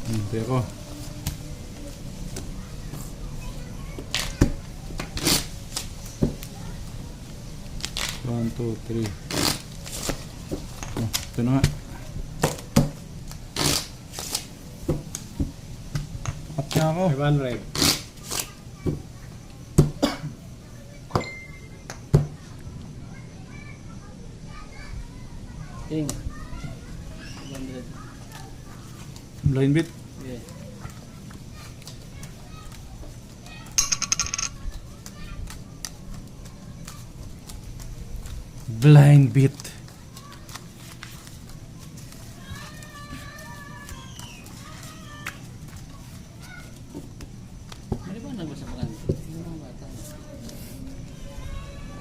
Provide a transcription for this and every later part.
Hintay ako. One, two, three. Oh, ito na nga. Takat na ako. 500. King. 100. Blind bit. Yeah. Blind bit. Maliwanag ba sa mga yung mga bata?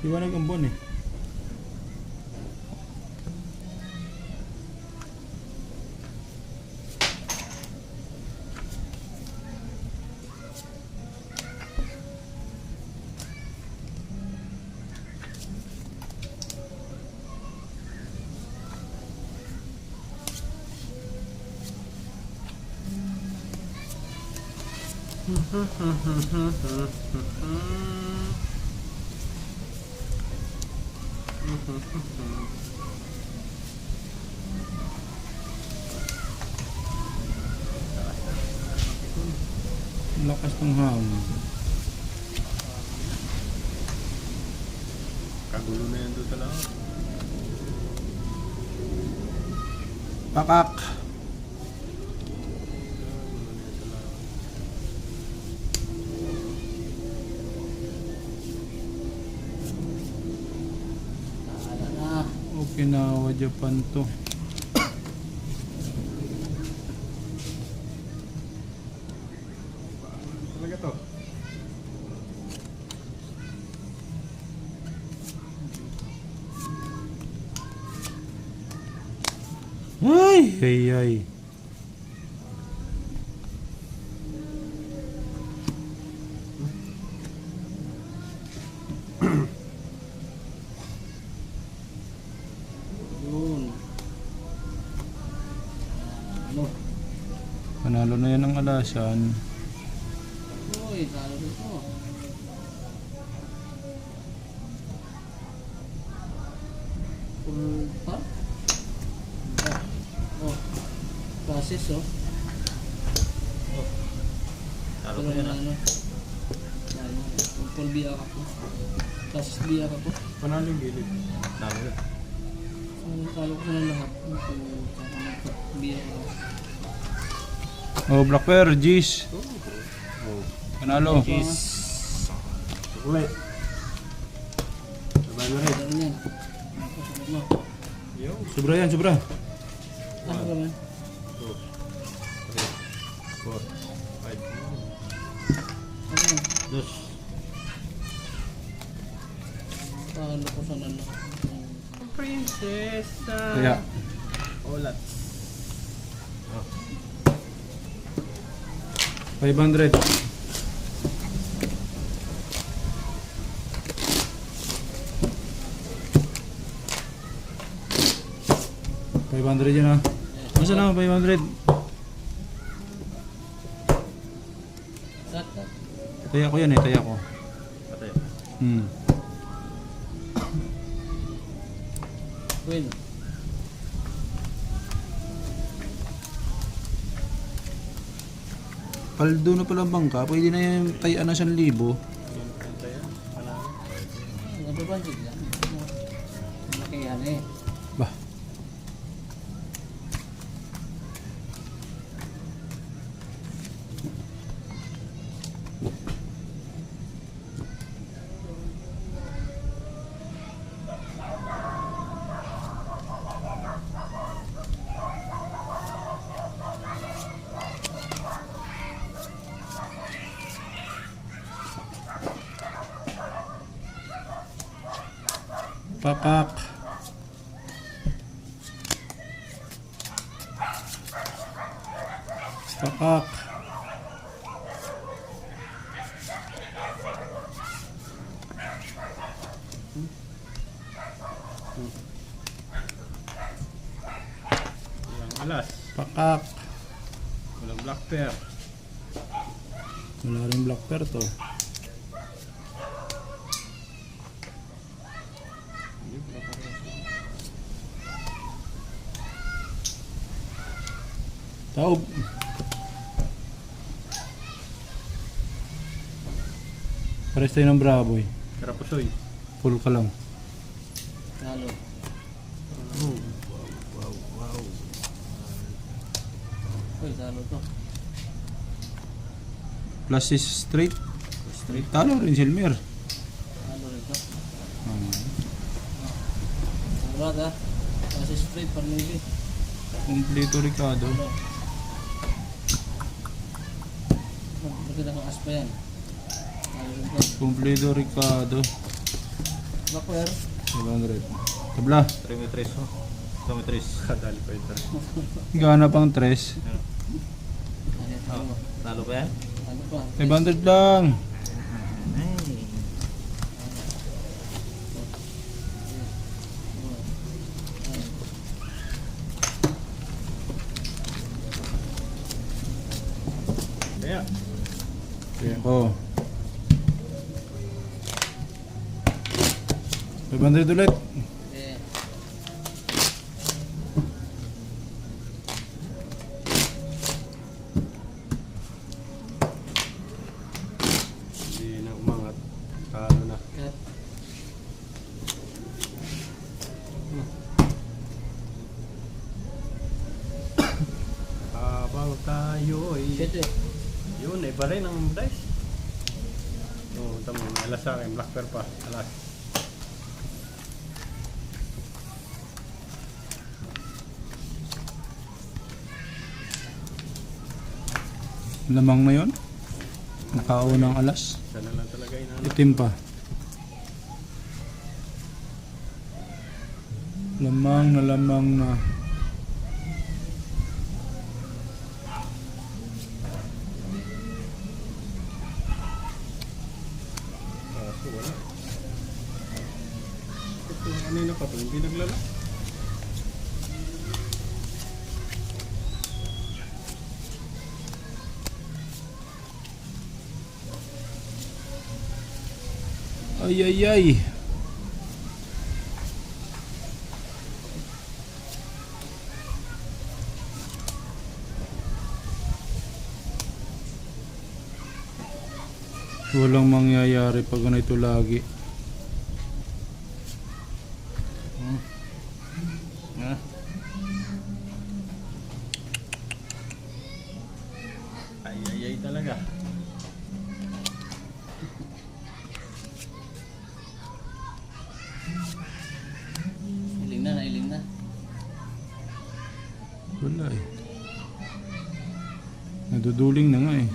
Iwanag ang buwan eh. Lakas ng hangin. Kagulo na yan doon talaga. Pakak. Naala na. Okinawa, Japan to. Talaga to. Ay. Yun. Ano? Panalo na yan ang alasan. Uy, talo dito. Full pa? Oh. Process oh. Talo Pero ko yan. ano? Ano? Full biyak ako. Process biyak ako. Panalo yung gilid. Talo yan. Talo ko na lahat. Biyak ako. Oh, Black Bear, G's. Oh. Panalo. Cheese. Ulit. Sabay mo rin. Ano yan? Ano mo? Yo. Sobra yan, sobra. Ano ka man? 2, 3, 4, 5. Ano yan? Dos. Talo ko sa lahat. Prinsesa. Kaya, Olat. 500. $500 yan ah. Masa na 500? Cut. Taya ko yan eh, taya ko. Patay. Win. Paldo na pala ang bangka, pwede na yung tayaan na 1,000. Yan. Patay yan. Panalo. Nababanjig lang. Malaki yan eh. Bah. Pakak. Pakak. Yang alas. Pakak. Walang Black pair. Wala rin black pair to. Taob. Pares tayo ng Bravo eh. Karapusoy. Full ka lang. Talo. Oh. Wow, wow. Uy, talo to. Plus is straight. Straight. Talo rin Silmer. Talo rin to. Ah. Wala ka. Kasi straight, panlili. Kompleto Ricardo. Ano? Bakit ang aspa yan? Talo rin to. Kompleto Ricardo. Backware. 500. Tabla. 3 metres. Oh. 2 metres. Kadali pa ito. Gana pang 3. Ano, talo. Talo ba yan? Ano pa? 500 lang. Kaya. Kaya ko. 500 ulit. Eh, Hindi na umangat. Talo na. cut. Habang tayo ay... Shit eh. Yun, iba rin ang dice. Oo, tama. May alas sa akin. Black pair pa. Alas. Lamang na yon. Nakaunang alas. Sana lang talaga inano. Itim pa. Lamang na lamang na. Kaso wala. Ito, ano na pa to? Hindi naglala. Ay ay ay. Walang mangyayari pag ganito lagi. Ay, ay, ay talaga. Iling na, nailing na. Wala eh. Naduduling na nga eh.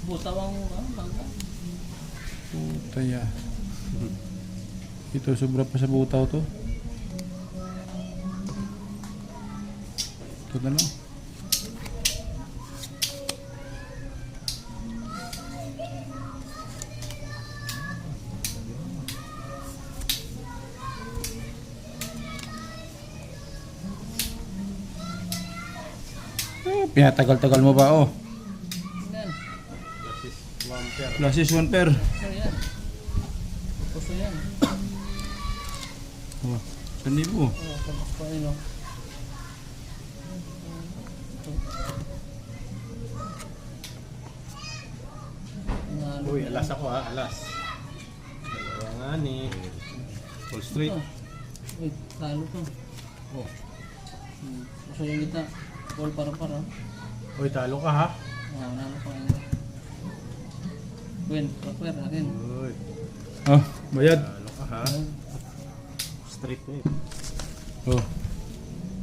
Butawang bangka. Puta ya. Ito sobra pa sa butaw to. Ito na lang. Pinatagal-tagal mo ba oh? Yan. That is 1 pair. Plus is 1 pair. Ano yan? Puso yan. Oh, 1,000. Oh, tapos pa yun oh. Uy, alas ako ha. Alas. Dalawa nga ni. Full straight. Uy, talo to. Oh. Puso yung kita. Ball para. Uy, talo ka ha. Nalo pa yun. Win, backware akin. Uy, Oh, bayad. talo ka ha. Straight na Oh,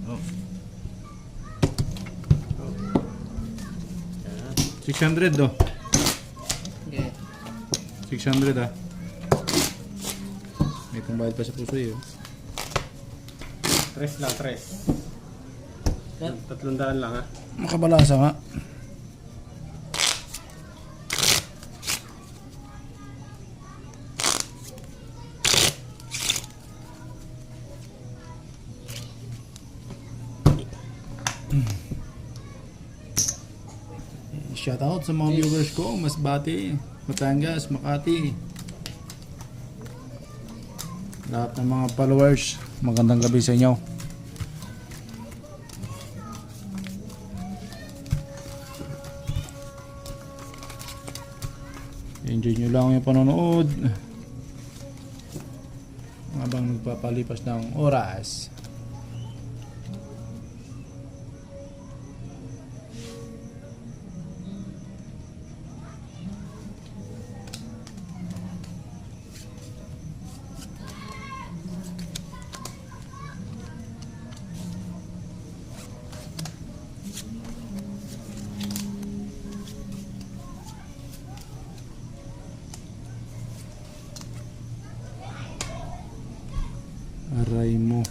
Oh. Oh. Yan. 600 do. Okay. 600 ah. May pambayad pa sa puso eh. Oh. 3 lang, 3. Cut. 300 lang ha. Makabalasa nga. Shout out sa mga viewers ko, Masbate, Batangas, Makati. Lahat ng mga followers, magandang gabi sa inyo. Enjoy nyo lang yung panonood habang nagpapalipas ng oras. Aray mo.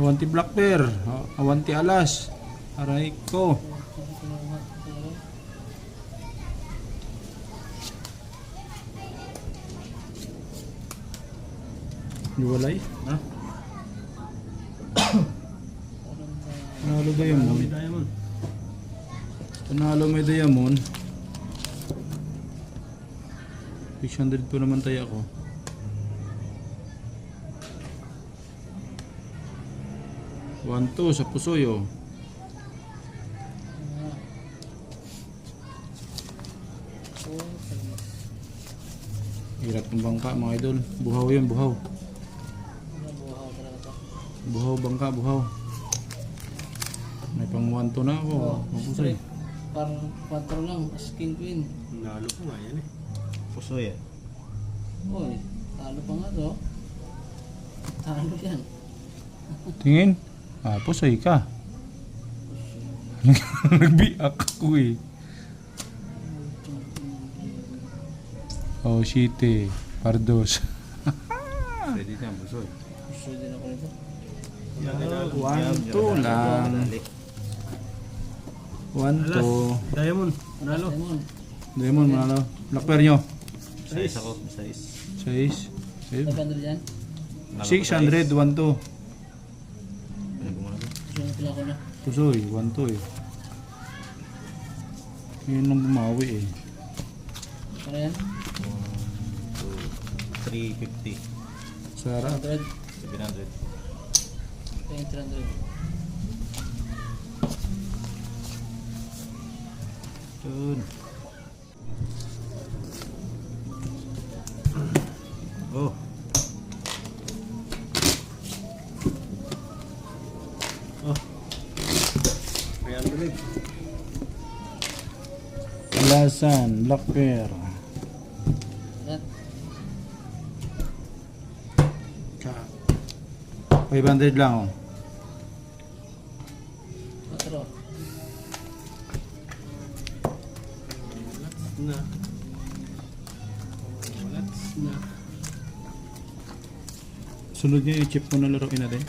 Awanti Black Bear, awanti Alas, aray ko. Iwalay? Ha? Panalo Diamond. May diamond. Panalo may Diamond. 600 po naman tayo ako. One, two sa Pusoyo. Hirap ng bangka mga idol. Buhaw yun, buhaw. Buhaw bangka, buhaw. May pang 1-2 na ako. Mapusay. Parang 4 lang, as king queen. Nalo ko nga yan eh. Pusoy eh. Uy, talo pa nga to. Talo yan. Tingin. Ah, Pusoy ka. Nagbiak ako eh. Oh, shit eh. Pardos. Pwede na, Pusoy. Gusto din ako nito. 1-2 lang. 1-2. Diamond. Nalo. Diamond. Diamond, manalo. Black Bear nyo. 6 ako. 6. 6. 500 yan. 600, 1-2. Gusto na pala ako na. Pusoy, 1-2 eh. Yun ang bumawi eh. Ano yan? 350. Sarap. 100. 700. 300. Yun. Oh. Oh. 300. Alasan, Black Bear. Yan. 500 lang oh. 4. Na. What's na? Sunod nyo yung chip mo na laruin natin.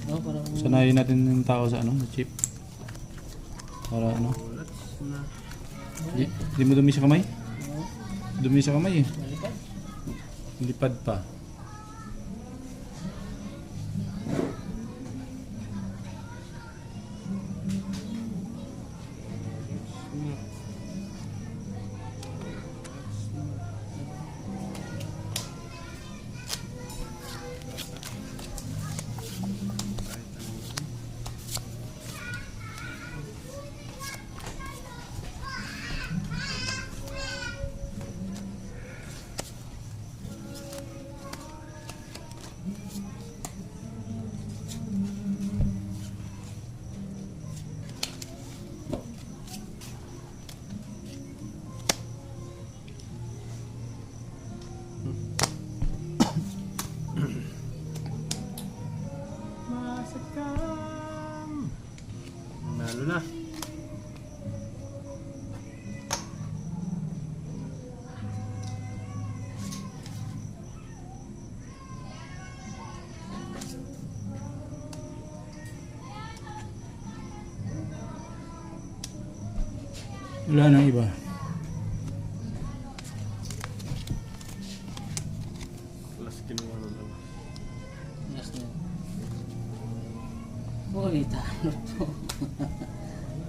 No, parang Sanayin natin yung tao sa ano, sa chip. Para ano. What's na? Di mo dumi sa kamay? no, Dumi sa kamay eh. nalipad. Lipad pa. Masakam. Nalo na. Wala nang iba. Last kinuha na lang. Last na. Uy, talo to.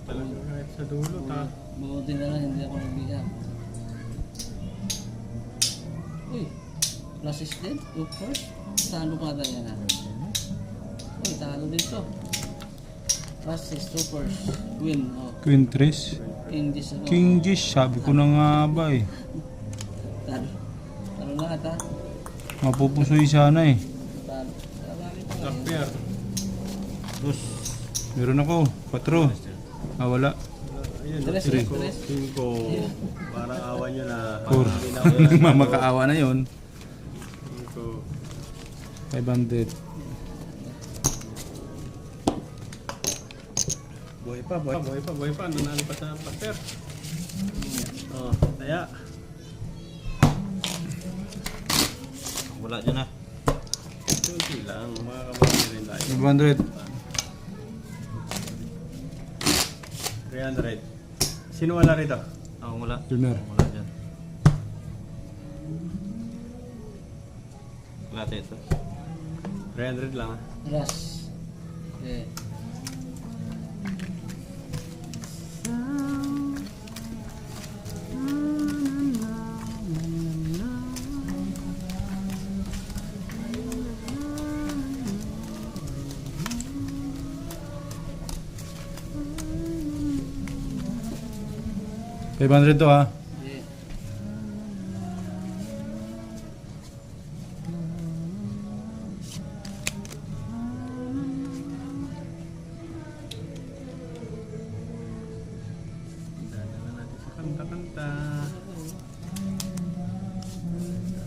Talaga kahit sa dulo, ta. Mabuti na lang, hindi ako nagbiyak. Uy, plus is dead, of course. Talo pa tayo yan ha. Uy, talo dito. Plus is super. Win, oh. Queen 3. King this ako. King Gish, sabi ko na nga ba eh. Talo. Talo lahat ha. Mapupusoy sana eh. Talo. Talo bakit pa Black ngayon? pair. Dos. Meron ako. 4. Ah, wala. Ayun, Tres, tingin ko, tres. tingin ko, parang awa nyo na. 4. Hindi na ako yan. Mamakaawa na yon. Tingin ko, 500. buhay pa, buhay pa, buhay pa, buhay pa. Nanalo pa sa black pair. Oh, taya. Wala dyan na. Kunti lang, makakabali rin tayo. 500. 300. Sino wala rito? Ako wala. Junior. Wala dyan. Wala ito. 300 lang ah. Last. Okay. $500 to ha. Okay. Dadala natin sa kanta-kanta.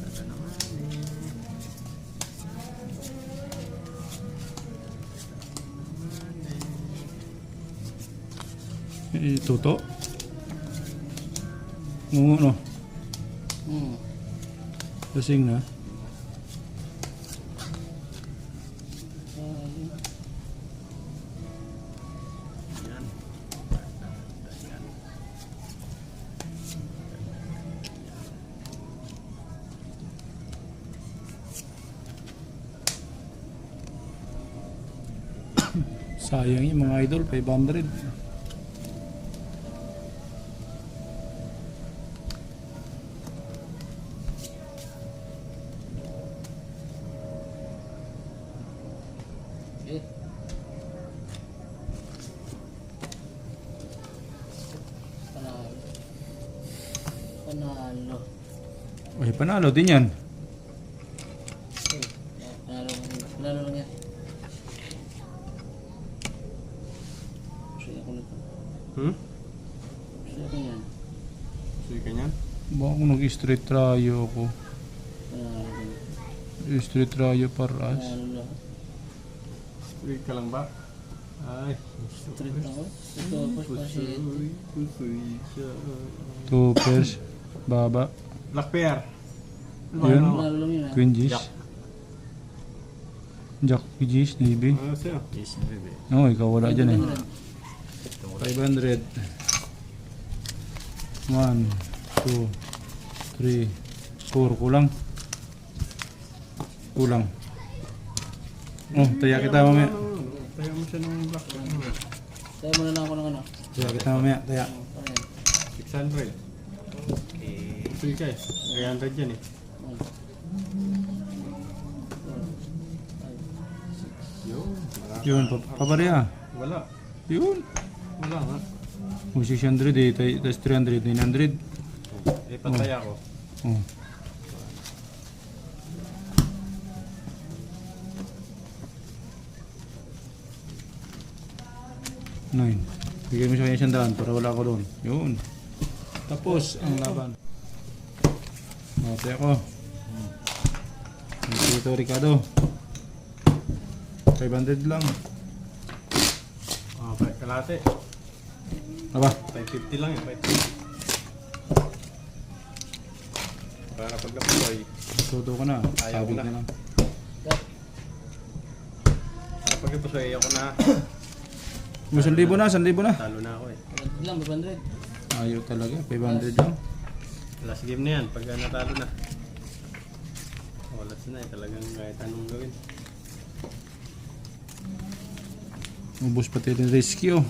Dadala naman Tuto. Ngungo no. Hmm. Lasing na. Yan. Yan. Sayang yung mga idol. 500. Okay. Panalo. Panalo. Ay, panalo din yan. Okay. Panalo lang yan. Panalo lang yan. Masaya ko nito. Masaya ko yan. Sige ka niyan? Baka kung nag-street tryo ako. Panalo lang. Street tryo paras. Panalo lang. Wait ka lang ba? Ay. Street ako. Ito, push pa siya. Pusoy siya. 2 pairs. Baba. Black pair. Yun. Panalo lang yun ha. Queen Gish. Jack Gish, Navy. Ano sa'yo? Yes, baby. No, ikaw wala dyan eh. 500. 1, 2, 3, 4. Kulang. Kulang. Oh, taya kita mamaya. Taya mo siya ng black pair. Tayo muna lang ako ng ano. Taya kita mamaya. Taya. Ano yan? 600. Sige ka eh. 300 yan eh. 1, 2, 3, 4, 5, 6. Yun. Yun, papareha. Wala. Yun. Wala nga. Oh, 600 eh. Tapos 300, 900. Eh, pataya ko. Oh. Nine. Bigay mo sa kanya 100 para wala ko doon. Yun. Tapos ang laban. Mate ako. Dito Ricardo. 500 lang. Ah, kalate. Aba. 550 lang eh. 550. Para pag napuloy. Tuto ko na. Ayaw Sabi ko na. ko lang. Para pag napuloy ako na. 1,000 na. 1,000 na. Talo na ako eh. Lang, 500. Ayaw talaga. 500 lang. Last game na yan, pagka natalo na. Wala na eh, talagang kahit anong gawin. Ubus pati rin rescue.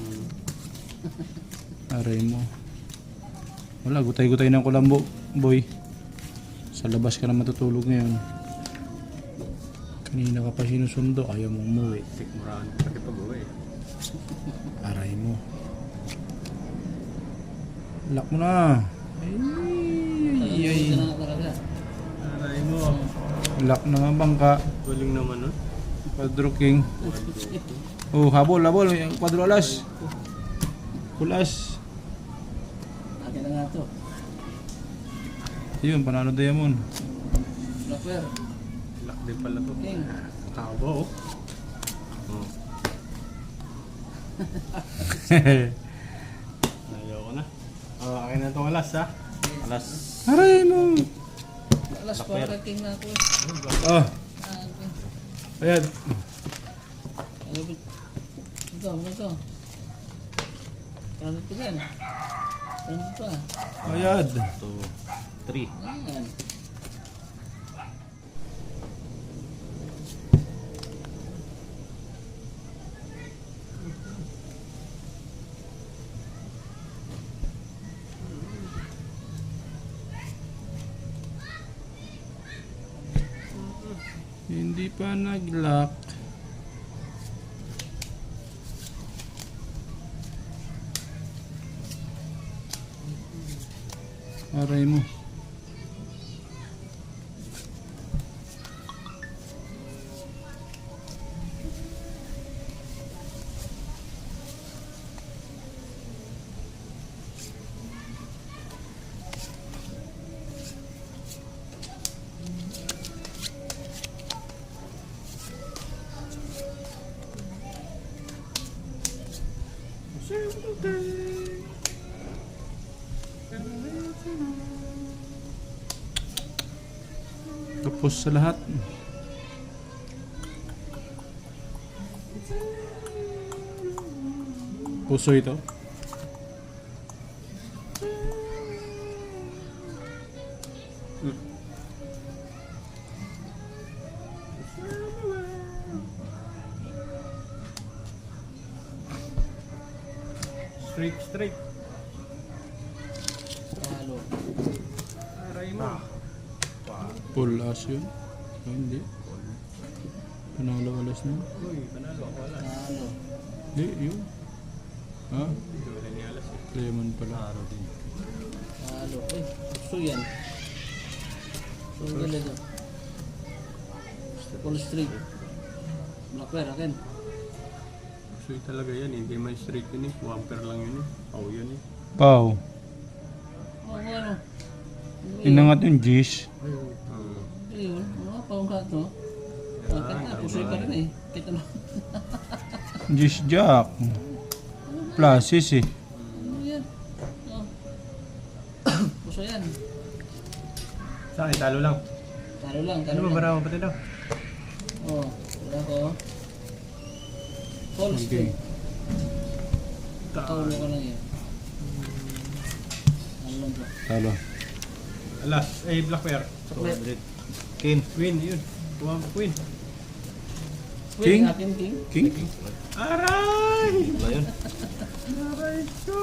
Aray mo. Wala, gutay-gutay ng kulambo, boy. Sa labas ka na matutulog ngayon. Kanina ka pa sinusundo, ayaw mong umuwi. Sikmuraan ko pati pag-uwi. Aray mo. Lock mo na. Ito na nga talaga. Aray mo. Lock na nga bangka. Galing naman nun. Quadro king. Oh, habol. Yung quadro alas. Pulas. Akin na nga to. Yun, panalo diamond. Blackbear. Lock din pala to. King. Tabo. Oh. Ayoko na. Oh, akin na itong alas ha. Alas. Aray mo. Alas para king na ako. Ah, Ah, okay. ayan. Ano ba? Ito. Ano ito yan? Ano ito pa? Ayan. 2, 3. Ayan. Hindi pa nag-lock. Aray mo. Tapos sa lahat. Puso ito. Straight. Talo. Aray mo. Full as yun. Ay, hindi. Panalo alas na. Uy, panalo ako alas. Talo. Hindi, yun. Ha? Hindi wala ni alas eh. Lemon pala. Talo. Ay, gusto yan. So, ganito. Full street. Blackbear, akin. Suy talaga yan, hindi man straight yun eh. Wamper lang yun eh. Pau yun eh. Pau. Oh, ano? Inangat yung G's. Ayun, mga paong ka to. Bakit na, pusoy pa rin eh. Kita na. G's Jack. Plasis eh. Ano yan? Oh. Puso yan. Sa akin, talo lang. Talo lang, Ano talo ba, lang. barawa pati daw? Oh, wala ko. Full Okay. street. Taulo ka lang yan. Ano lang to? Talo. Alas, Blackbear. 200. King. Queen, yun. Queen. King? Akin, king. King? Aray! Wala yun. Aray ko!